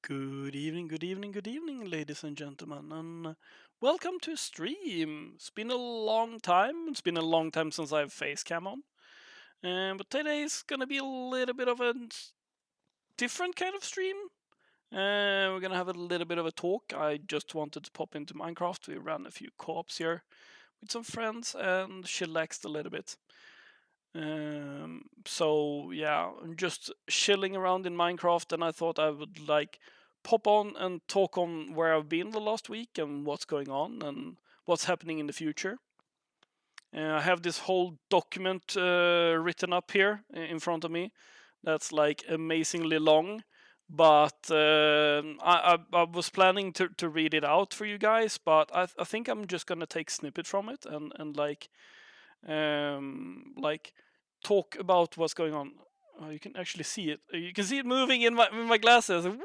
Good evening, good evening, good evening, ladies and gentlemen, and welcome to stream. It's been a long time. It's been a long time since I've face cam on, but today's gonna be a little bit of a different kind of stream. We're gonna have a little bit of a talk. I just wanted to pop into Minecraft. We ran a few co-ops here with some friends and chillaxed a little bit. So yeah, I'm just chilling around in Minecraft, and I thought I would like pop on and talk on where I've been the last week and what's going on and what's happening in the future. I have this whole document written up here in front of me that's like amazingly long, but I was planning to read it out for you guys, but I think I'm just gonna take snippet from it and like talk about what's going on. Oh, you can actually see it. You can see it moving in my glasses. Whee!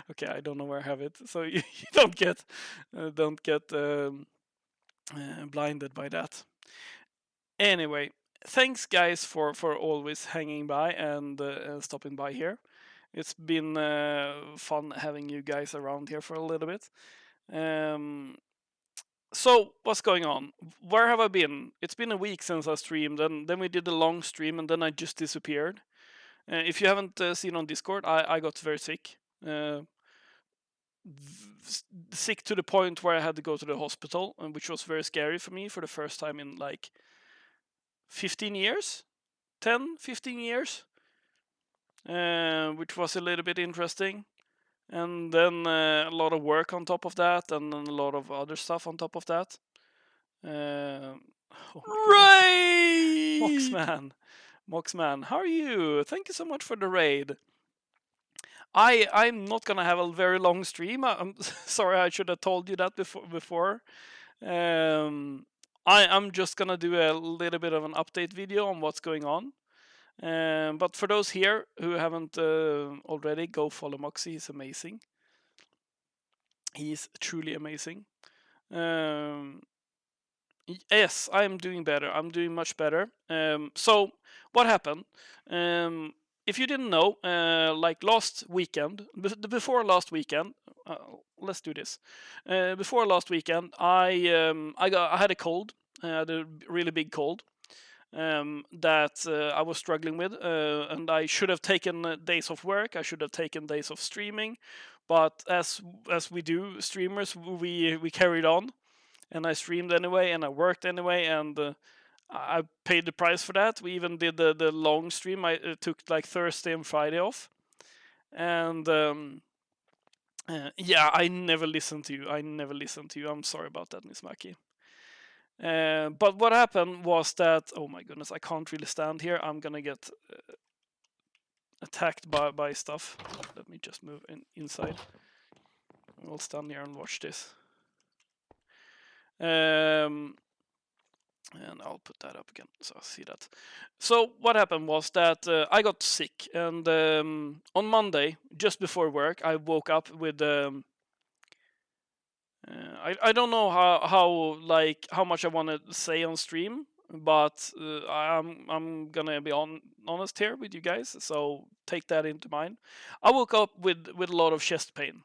Okay, I don't know where I have it, so you don't get blinded by that. Anyway, thanks guys for always hanging by and stopping by here. It's been fun having you guys around here for a little bit. Um, So, what's going on? Where have I been? It's been a week since I streamed, and then we did a long stream, and then I just disappeared. If you haven't seen on Discord, I got very sick. Sick to the point where I had to go to the hospital, which was very scary for me for the first time in like 15 years, 10, 15 years, which was a little bit interesting. And then a lot of work on top of that, and then a lot of other stuff on top of that. Uh, oh my goodness. Raid! Moxman, how are you? Thank you so much for the raid. I'm not gonna have a very long stream. I'm sorry, I should have told you that before. I'm just gonna do a little bit of an update video on what's going on. But for those here who haven't already, go follow Moxie. He's amazing. He's truly amazing. Um, Yes, I'm doing better. I'm doing much better. So what happened? Um, if you didn't know, like last weekend, before last weekend, uh, let's do this. Before last weekend, I had a cold. I had a really big cold that I was struggling with, and I should have taken days of work. I should have taken days of streaming, but as we do, streamers, we carried on, and I streamed anyway, and I worked anyway, and I paid the price for that. We even did the long stream. I took like Thursday and Friday off, and yeah, I never listened to you. I never listened to you. I'm sorry about that, Miss Maki. But what happened was that, oh my goodness, I can't really stand here. I'm gonna get attacked by stuff. Let me just move inside. We'll stand here and watch this. And I'll put that up again so I see that. So what happened was that I got sick, and on Monday, just before work, I woke up with I don't know how much I want to say on stream, but I'm gonna be honest here with you guys, so take that into mind. I woke up with a lot of chest pain,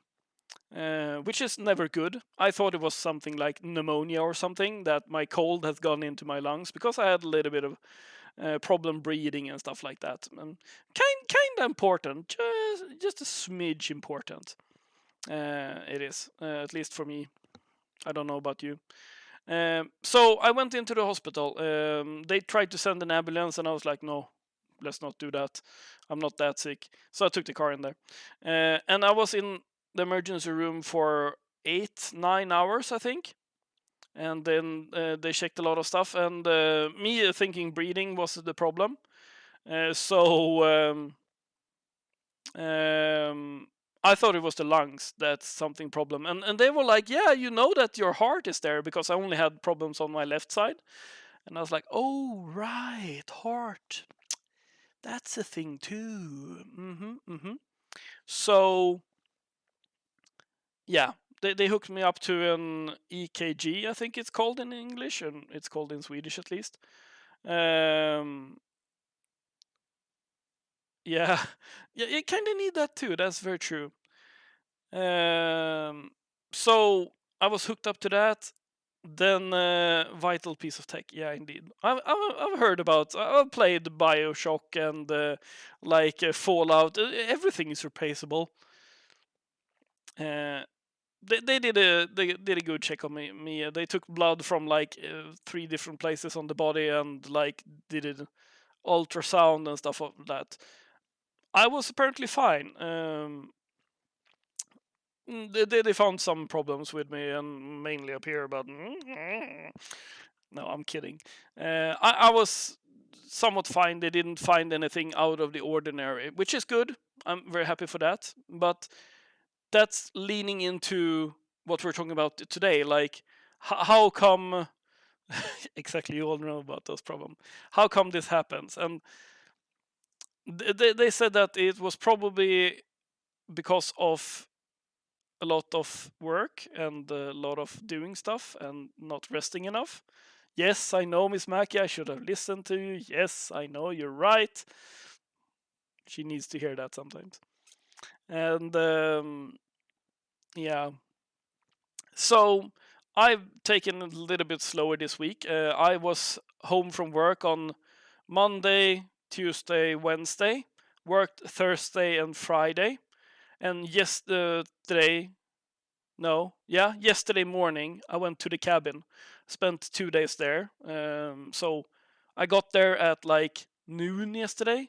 which is never good. I thought it was something like pneumonia or something, that my cold has gone into my lungs, because I had a little bit of problem breathing and stuff like that. And kind of important, just a smidge important. It is, at least for me. I don't know about you. So I went into the hospital. They tried to send an ambulance, and I was like, no, let's not do that. I'm not that sick. So I took the car in there. And I was in the emergency room for 8-9 hours, I think. And then they checked a lot of stuff, and me thinking breathing was the problem. So I thought it was the lungs that's something problem, and they were like, yeah, you know that your heart is there, because I only had problems on my left side, and I was like, oh right, heart, that's a thing too. So yeah, they hooked me up to an EKG, I think it's called in English, and it's called in Swedish at least. Yeah, yeah, you kind of need that too. That's very true. Um, so I was hooked up to that. Then vital piece of tech. Yeah, indeed. I've heard about. I've played Bioshock and like Fallout. Everything is replaceable. Uh, they did a good check on me. They took blood from like 3 different places on the body and like did it ultrasound and stuff of that. I was apparently fine. They found some problems with me and mainly up here, but no, I'm kidding. I was somewhat fine. They didn't find anything out of the ordinary, which is good. I'm very happy for that. But that's leaning into what we're talking about today. Like, how come? Exactly, you all know about those problems. How come this happens? And they said that it was probably because of a lot of work and a lot of doing stuff and not resting enough. Yes, I know, Miss Mackey, I should have listened to you. Yes, I know, you're right. She needs to hear that sometimes. And yeah, so I've taken a little bit slower this week. I was home from work on Monday, Tuesday, Wednesday, worked Thursday and Friday, and yesterday, no, yeah, yesterday morning I went to the cabin, spent 2 days there. So I got there at like noon yesterday,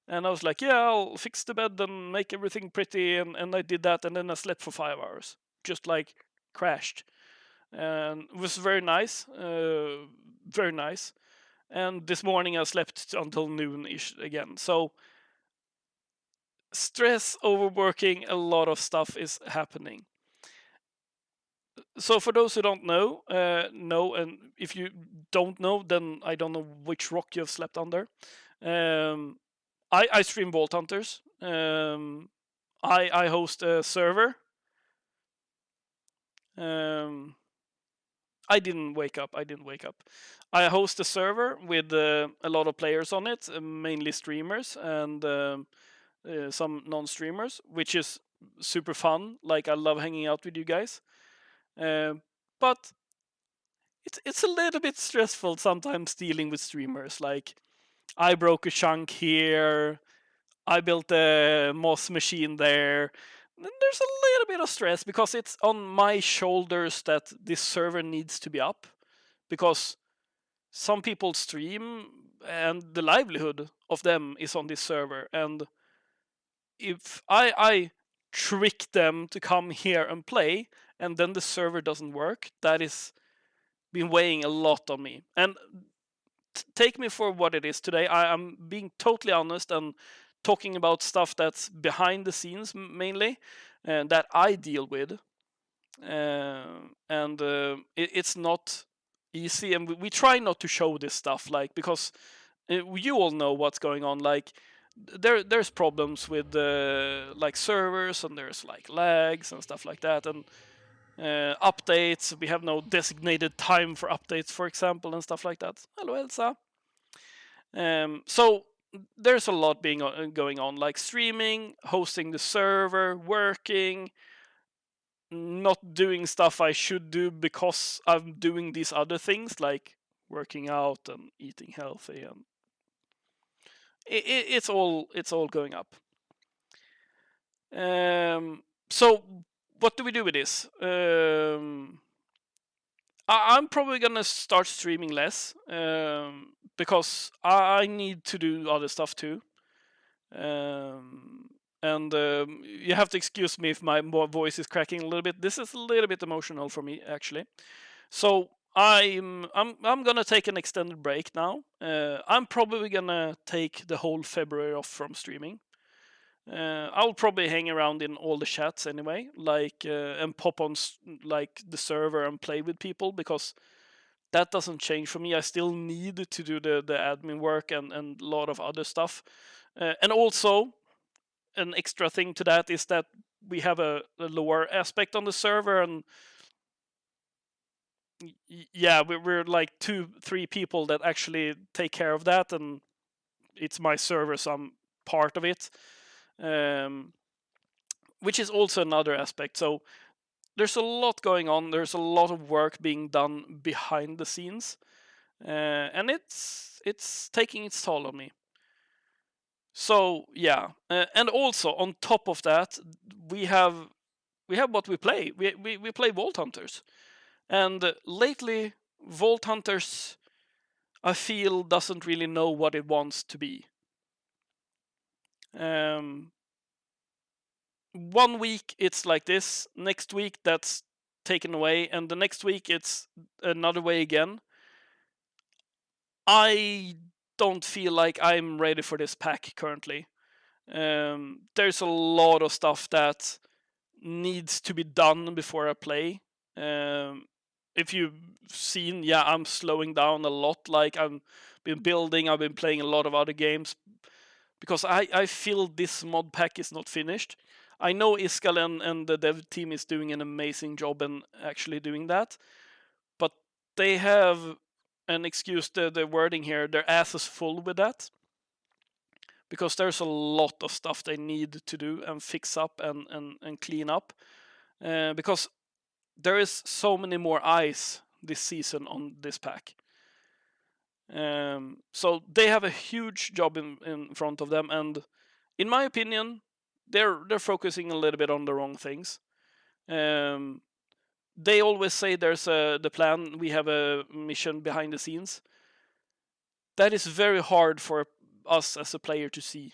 and I was like, yeah, I'll fix the bed and make everything pretty, and I did that, and then I slept for 5 hours, just like crashed, and it was very nice, very nice. And this morning I slept until noon ish again. So stress, overworking, a lot of stuff is happening. So for those who don't know, and if you don't know, then I don't know which rock you have slept under. Um, I stream Vault Hunters. I host a server. Um, I didn't wake up. I didn't wake up. I host a server with a lot of players on it, mainly streamers and some non-streamers, which is super fun. Like I love hanging out with you guys. But it's a little bit stressful sometimes dealing with streamers. Like I broke a chunk here, I built a moss machine there. There's a little bit of stress because it's on my shoulders that this server needs to be up, because some people stream and the livelihood of them is on this server, and if I trick them to come here and play and then the server doesn't work, that is been weighing a lot on me. And take me for what it is today. I'm being totally honest and talking about stuff that's behind the scenes mainly, and that I deal with. And it's not easy, and we try not to show this stuff, like, because you all know what's going on. Like there's problems with like servers, and there's like lags and stuff like that, and updates. We have no designated time for updates, for example, and stuff like that. Hello, Elsa. So there's a lot being going on, like streaming, hosting the server, working, not doing stuff I should do because I'm doing these other things like working out and eating healthy, and it's all going up. So what do we do with this? I'm probably gonna start streaming less, because I need to do other stuff too. And you have to excuse me if my voice is cracking a little bit. This is a little bit emotional for me, actually. So I'm gonna take an extended break now. I'm probably gonna take the whole February off from streaming. I'll probably hang around in all the chats anyway, like and pop on like the server and play with people, because that doesn't change for me. I still need to do the admin work and a lot of other stuff. And also, an extra thing to that is that we have a lore aspect on the server, and yeah, we're like 2-3 people that actually take care of that, and it's my server, so I'm part of it, which is also another aspect. So there's a lot going on. There's a lot of work being done behind the scenes, and it's taking its toll on me. So yeah, and also on top of that, we have what we play. We play Vault Hunters, and lately Vault Hunters, I feel, doesn't really know what it wants to be. 1 week it's like this, next week that's taken away, and the next week it's another way again. I don't feel like I'm ready for this pack currently. There's a lot of stuff that needs to be done before I play. If you've seen, yeah, I'm slowing down a lot. Like I've been building, I've been playing a lot of other games because I feel this mod pack is not finished. I know Iskal and the dev team is doing an amazing job in actually doing that, but they have, and excuse the wording here, their ass is full with that, because there's a lot of stuff they need to do and fix up and clean up, because there is so many more eyes this season on this pack. So they have a huge job in front of them, and in my opinion, they're focusing a little bit on the wrong things. They always say there's the plan. We have a mission behind the scenes. That is very hard for us as a player to see.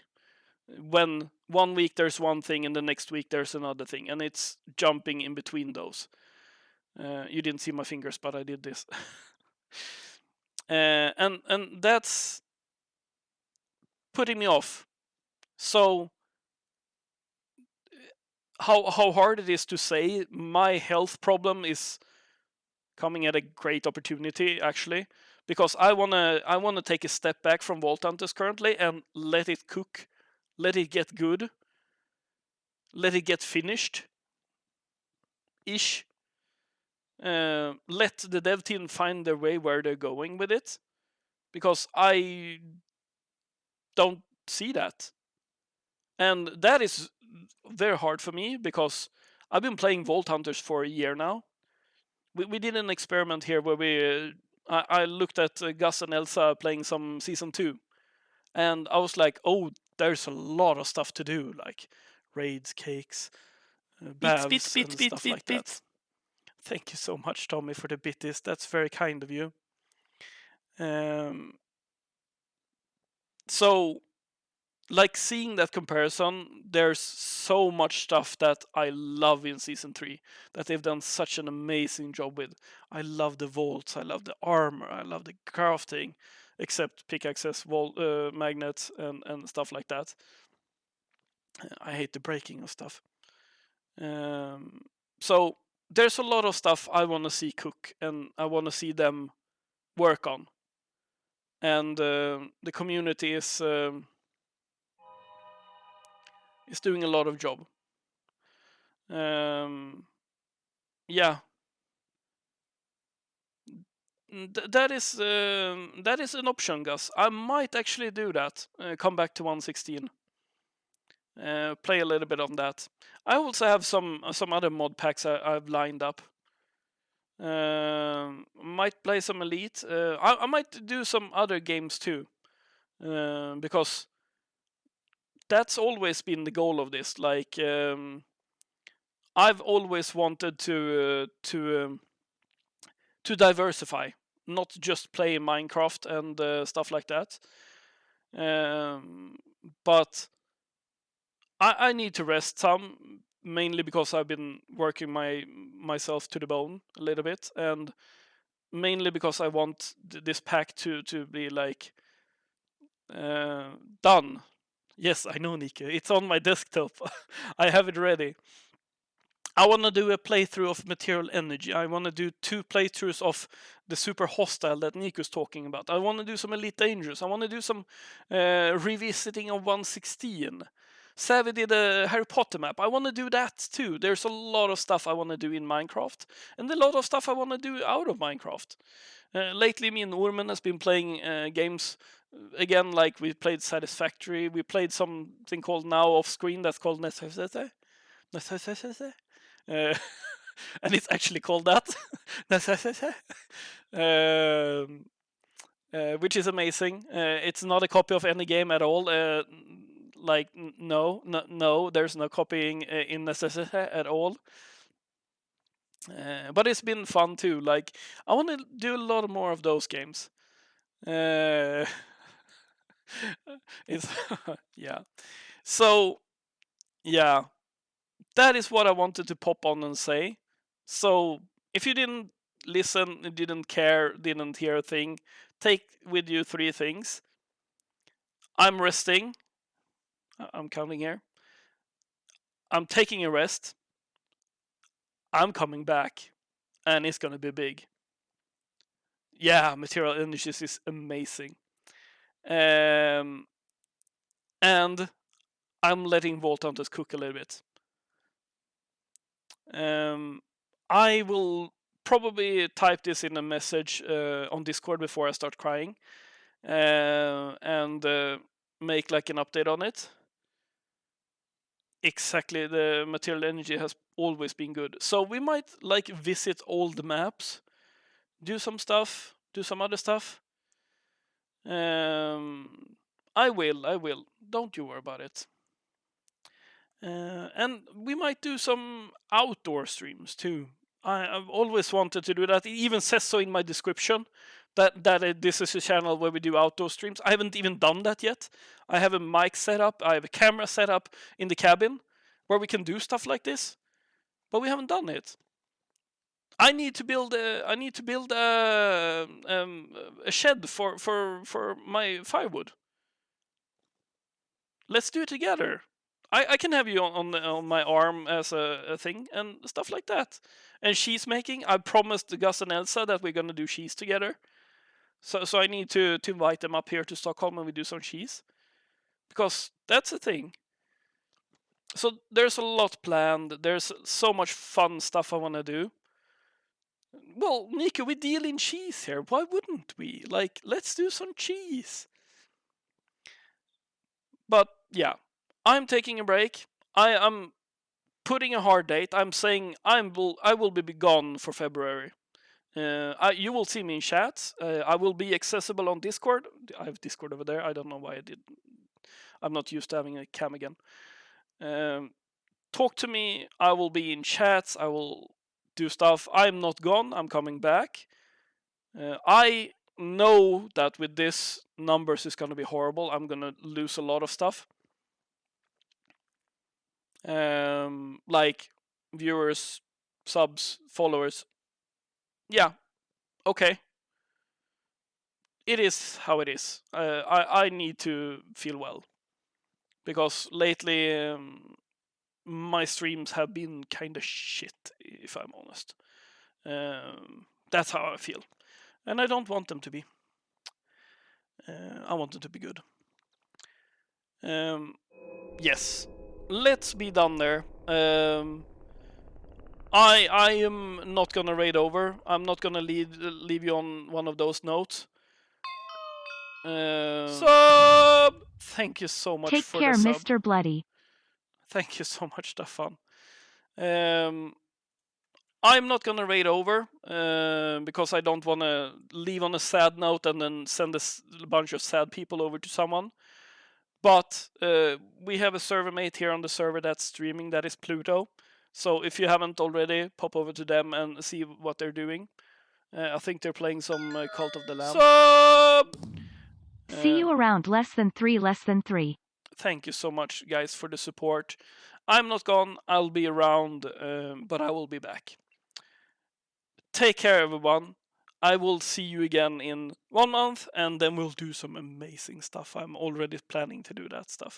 When 1 week there's one thing and the next week there's another thing, and it's jumping in between those. You didn't see my fingers, but I did this. And that's putting me off. So how hard it is to say, my health problem is coming at a great opportunity, actually, because I wanna take a step back from Vault Hunters currently and let it cook, let it get good, let it get finished ish. Let the dev team find their way where they're going with it, because I don't see that, and that is very hard for me because I've been playing Vault Hunters for a year now. We did an experiment here where I looked at Gus and Elsa playing some season 2, and I was like, oh, there's a lot of stuff to do, like raids, cakes, baths, and stuff like that. Thank you so much, Tommy, for the bitties. That's very kind of you. So, like, seeing that comparison, there's so much stuff that I love in season 3 that they've done such an amazing job with. I love the vaults, I love the armor, I love the crafting, except pickaxes, magnets, and stuff like that. I hate the breaking of stuff. So there's a lot of stuff I want to see cook, and I want to see them work on. And the community is doing a lot of job. Yeah, that is an option, Gus. I might actually do that. Come back to 116. Play a little bit on that. I also have some other mod packs I've lined up. Might play some Elite. I might do some other games too, because that's always been the goal of this. Like, I've always wanted to diversify, not just play Minecraft and stuff like that. But I need to rest some, mainly because I've been working myself to the bone a little bit, and mainly because I want this pack to be like done. Yes, I know, Nico. It's on my desktop. I have it ready. I want to do a playthrough of Material Energy. I want to do 2 playthroughs of the Super Hostile that Nico's talking about. I want to do some Elite Dangerous. I want to do some revisiting of 116. Savvy did a Harry Potter map. I want to do that too. There's a lot of stuff I want to do in Minecraft, and a lot of stuff I want to do out of Minecraft. Lately, me and Urman has been playing games again. Like we played Satisfactory. We played something called Now Off Screen. That's called Necessity. And it's actually called that. Which is amazing. It's not a copy of any game at all. Like no, there's no copying in Necessity at all. But it's been fun too. Like I want to do a lot more of those games. It's yeah. So yeah, that is what I wanted to pop on and say. So if you didn't listen, didn't care, didn't hear a thing, take with you 3 things. I'm resting. I'm counting here. I'm taking a rest. I'm coming back, and it's gonna be big. Yeah, Material Energies is amazing. And I'm letting Vault Hunters cook a little bit. I will probably type this in a message on Discord before I start crying, and make like an update on it. Exactly, the Material Energy has always been good. So we might like visit old maps, do some stuff, do some other stuff. I will. Don't you worry about it. And we might do some outdoor streams too. I've always wanted to do that. It even says so in my description that this is a channel where we do outdoor streams. I haven't even done that yet. I have a mic set up. I have a camera set up in the cabin where we can do stuff like this, but we haven't done it. I need to build a shed for my firewood. Let's do it together. I can have you on my arm as a thing and stuff like that. And cheese making, I promised Gus and Elsa that we're gonna do cheese together. So I need to invite them up here to Stockholm and we do some cheese. Because that's a thing. So there's a lot planned. There's so much fun stuff I wanna do. Well, Nico, we deal in cheese here. Why wouldn't we? Like, let's do some cheese. But yeah, I'm taking a break. I am putting a hard date. I'm saying I will be gone for February. You will see me in chat. I will be accessible on Discord. I have Discord over there. I don't know why I did. I'm not used to having a cam again. Talk to me. I will be in chats. I will do stuff. I'm not gone. I'm coming back. I know that with this, numbers is going to be horrible. I'm going to lose a lot of stuff. Like viewers, subs, followers. Yeah, okay. It is how it is. I need to feel well. Because lately, my streams have been kind of shit, if I'm honest. That's how I feel. And I don't want them to be. I want them to be good. Yes. Let's be done there. I am not gonna raid over. I'm not gonna leave you on one of those notes. Sub! Thank you so much Take for care, the sub. Mr. Bloody. Thank you so much, Stefan. I'm not gonna raid over because I don't want to leave on a sad note and then send a bunch of sad people over to someone. But we have a server mate here on the server that's streaming, that is Pluto. So if you haven't already, pop over to them and see what they're doing. I think they're playing some Cult of the Lamb. Sub! See you around less than 3. Thank you so much, guys, for the support. I'm not gone. I'll be around, but I will be back. Take care, everyone. I will see you again in 1 month, and then we'll do some amazing stuff. I'm already planning to do that stuff.